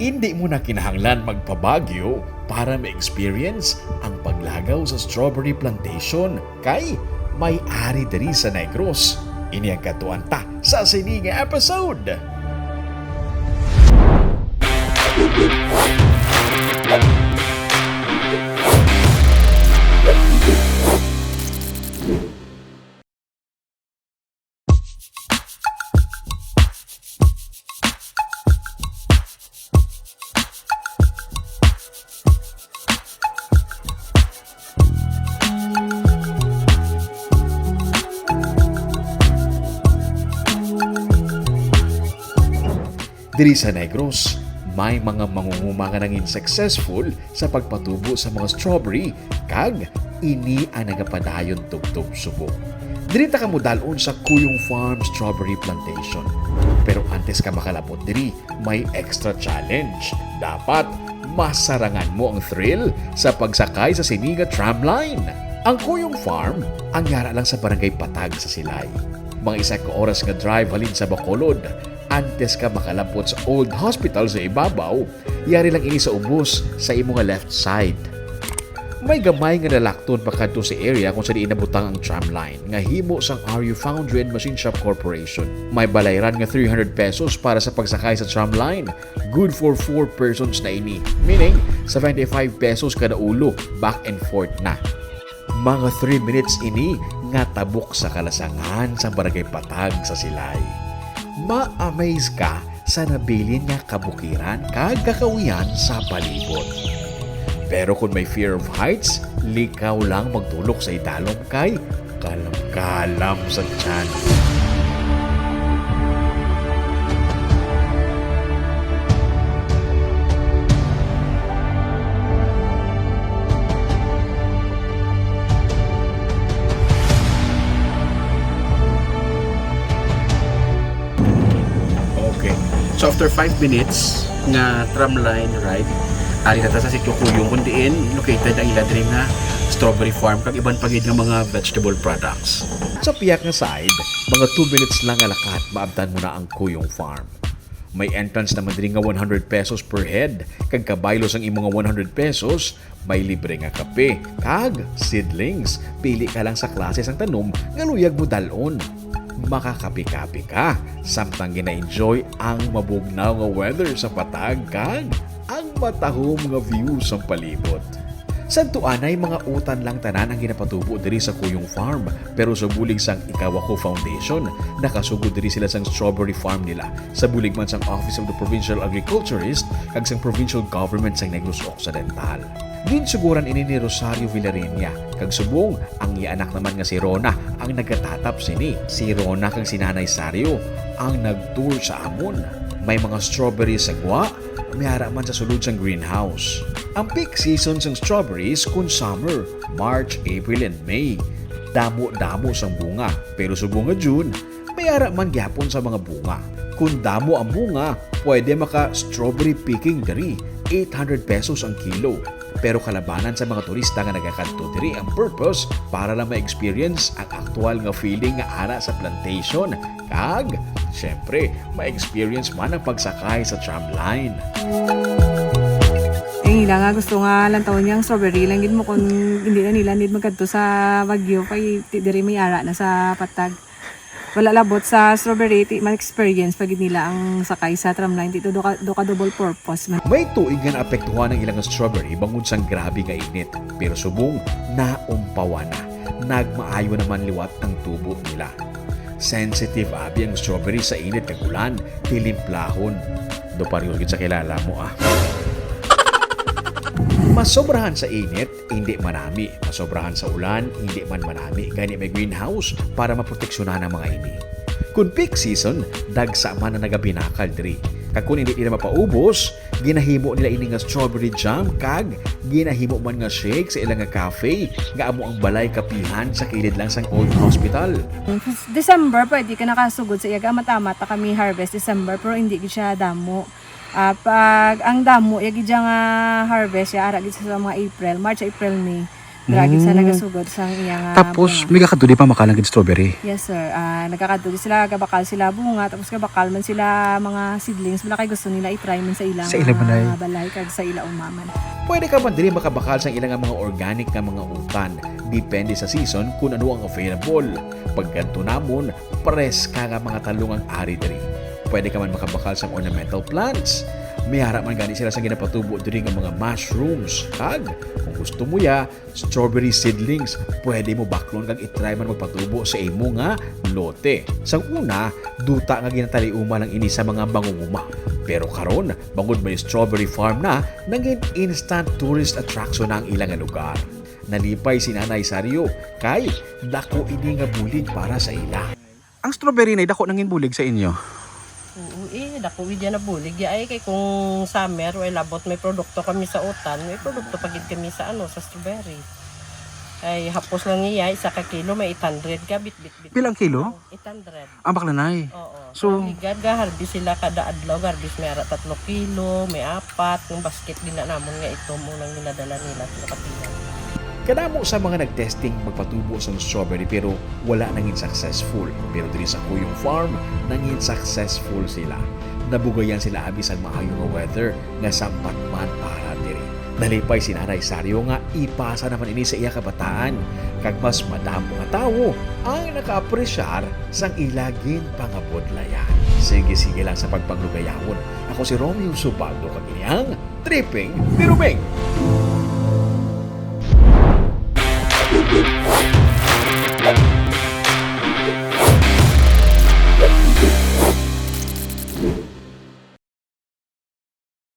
Hindi mo na kinahanglan magpabagyo para ma-experience ang paglagaw sa strawberry plantation kay may ari diri sa Negros. Ini ang katuan ta sa sininga episode. Diri sa Negros, may mga mangunguma nga nangin successful sa pagpatubo sa mga strawberry kag ini ang nagapadayon tugtog subok. Diri ta ka modalon sa Kuyong Farm Strawberry Plantation. Pero antes ka makalabot diri, may extra challenge. Dapat masarangan mo ang thrill sa pagsakay sa Siniga Tramline. Ang Kuyong Farm ang yara lang sa barangay Patag sa Silay. Mga isa ka oras nga drive halin sa Bacolod. Antes ka makalapot sa old hospital sa ibabaw, yari lang ini sa ubos sa imo nga left side. May gamay nga nalakton pa kadto sa area kung saan inabutang ang tramline nga himo sang RU Foundry and Machine Shop Corporation. May balayran nga 300 pesos para sa pagsakay sa tramline. Good for 4 persons na ini, meaning 75 pesos kada ulo, back and forth na. Mga 3 minutes ini nga tabok sa kalasangan sa barangay Patag sa Silay. Ma-amaze ka sa nabilin nga kabukiran kag kakawihan sa palibot. Pero kung may fear of heights, likaw lang magtulok sa idalom kay kalam-kalam sa tiyan. So after 5 minutes nga tramline ride, ari na ta sa sitio Kuyong kung diin located ang iladri nga strawberry farm kag iban pagid nga mga vegetable products. Sa piyak nga side, mga 2 minutes lang nga lakat maabtan mo na ang Kuyong Farm. May entrance naman diri nga 100 pesos per head, kag kabaylos ang imong 100 pesos, may libre nga kape, kag seedlings. Pili ka lang sa klase sang tanom nga luyag mo dalon. Makakapi-kapi ka samtang gina-enjoy ang mabugnaw nga weather sa Patag kag ang matahom nga view sa palibot. Santuan ay mga utan lang tanan ang ginapatubo diri sa Kuyong Farm, pero sa bulig sang Ikawako Foundation nakasugod diri sila sang strawberry farm nila sa bulig man sang Office of the Provincial Agriculturist kag sang Provincial Government sang Negros Occidental. Din suguran ini ni Rosario Villarenia kag subong ang iyanak naman nga si Rona ang nagatatap sini. Si Rona kag si Nanay Sario ang nagtour sa amon. May mga strawberry sa gwa, may hara man sa sulod sang greenhouse. Ang peak season sang strawberries kun summer, March, April and May. Damo-damo sang bunga, pero subong nga June, may hara man gyapon sa mga bunga. Kung damo ang bunga, pwede maka strawberry picking diri, 800 pesos ang kilo. Pero kalabanan sa mga turista nga nagakanto diri ang purpose para lang ma-experience ang aktual nga feeling nga ara sa plantation kag syempre ma-experience man ang pagsakay sa tramline. Nila nga gusto nga lang taon niyang strawberry lang gid mo kung hindi na nila need magkadto sa Baguio kay diri may ara na sa Patag. Wala labot sa strawberry man-experience pag nila ang sakay sa tramline dito do ka double purpose man. May tuig nga naapektuhan ng ilang strawberry bangod sang grabe nga init, pero subong naumpawa na. Nagmaayo naman liwat ang tubo nila. Sensitive abi ang strawberry sa init kag ulan, tilimplahon. Do pareho gid sa kilala mo ah. Masobrahan sa init, hindi manami. Masobrahan sa ulan, hindi man manami. Gani may greenhouse para maproteksyonan ang mga ini. Kung peak season, dagsa man na nagabinakal diri. Kag kung hindi nila mapaubos, ginahimo nila ini nga strawberry jam kag ginahimo man nga shake sa ilang nga cafe nga amo ang balay kapihan sa kilid lang sang old hospital. December pwede ka nakasugod sa iyaga mata-mata kami harvest December pero hindi gid siya damo. Pag ang damo yagi nga harvest ya ara gid sa mga April, March, April, May. Grabe sa nagasugod sang iyang Tapos, bunga. may kakaduli pa makalangid strawberry. Yes sir, nagkakaduli sila, gabakal sila bunga, tapos gabakal man sila mga seedlings, wala kay gusto nila i-try man sa ilang Sa ilang balay. balay kag sa ilang umaman. Pwede ka man diri makabakal sa ilang mga organic nga mga utan. Depende sa season kung ano ang available. Pag ganito namon, pares ka nga mga talong ang ari diri. Pwede ka man makabakal sa ornamental plants. May harap man gani sila sa ginapatubo diri nga mga mushrooms. Kag, kung gusto mo ya, strawberry seedlings, pwede mo baklon kag itry man magpatubo sa imo nga lote. Sang una, duta nga ginataliuma lang ini sa mga bangunguma. Pero karon, bangod may strawberry farm na, naging instant tourist attraction na ang ilang nga lugar. Nalipay si Nanay Sario, kay dako ini nga bulig para sa ila. Ang strawberry na dako nangin bulig sa inyo. Oo, dako widya na bulig ya ay kay kung summer way labot may produkto kami sa utan, may produkto pagid kami sa sa strawberry. Ay hapos lang niya isa ka kilo may 800 ka bit. Pilang kilo? 800. Ang baklanay. Oo. So- So ligad ga harvest sila kada adlaw, harvest may ara 3 kilo, may 4, yung basket din na namon nga ito munang ginadala nila sa kapilan. Kadamo sa mga nagtesting magpatubo sa strawberry pero wala nangin successful. Pero diri sa Kuyong Farm, nangin successful sila. Nabugayan sila abis ang maayo nga weather nga sampat man para diri. Nalipay si Nanay Sario nga ipasa naman ini sa iya kabataan kag mas madamo nga tawo ang nakaapresyar sang ilagin pangabudlayan. Sige lang sa pagpanglugayawon. Ako si Romeo Subaldo kag ini ang Tripping Birubing.